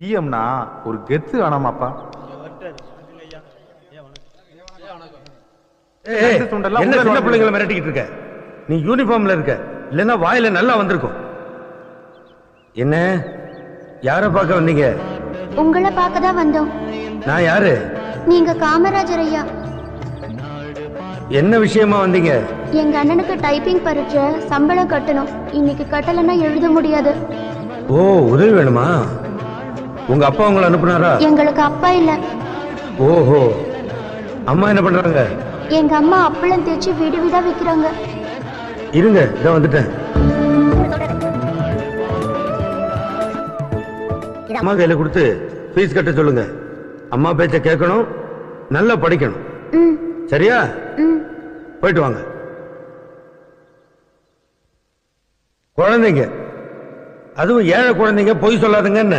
சிஎம்னா ஒரு கெத்து வேணாமாப்பா. என்ன சின்ன பிள்ளைங்களை மிரட்டிக்கிட்டு இருக்க? நீ யூனிஃபார்ம்ல இருக்க, இல்லன்னா வாயில நல்லா வந்திருக்கும். என்ன யார பார்க்க வந்தீங்க? உங்களை பார்க்க தான் வந்தோம். நான் யாரு? நீங்க காமராஜர் ஐயா. என்ன விஷயமா வந்தீங்க? எங்க அண்ணனுக்கு டைப்பிங் பரீட்சை சம்பளம் கட்டணும். இன்னைக்கு கட்டலன்னா எழுத முடியாது. ஓ, உதவி வேணுமா? உங்க அப்பா உங்களை அனுப்புனாரா? எங்களுக்கு அப்பா இல்ல. ஓஹோ, அம்மா என்ன பண்றாங்க? எங்க அம்மா அப்பளம் தேய்ச்சி வீடு வீடா விக்கிறாங்க. இருங்க, இத வந்துட்டேன். அம்மா கையில கொடுத்து ஃபீஸ் கட்ட சொல்லுங்க. அம்மா பேச்ச கேட்கணும், நல்லா படிக்கணும். சரியா? போயிட்டு வாங்க. குழந்தைங்க, அதுவும் ஏழை குழந்தைங்க பொய் சொல்லாதுங்க. என்ன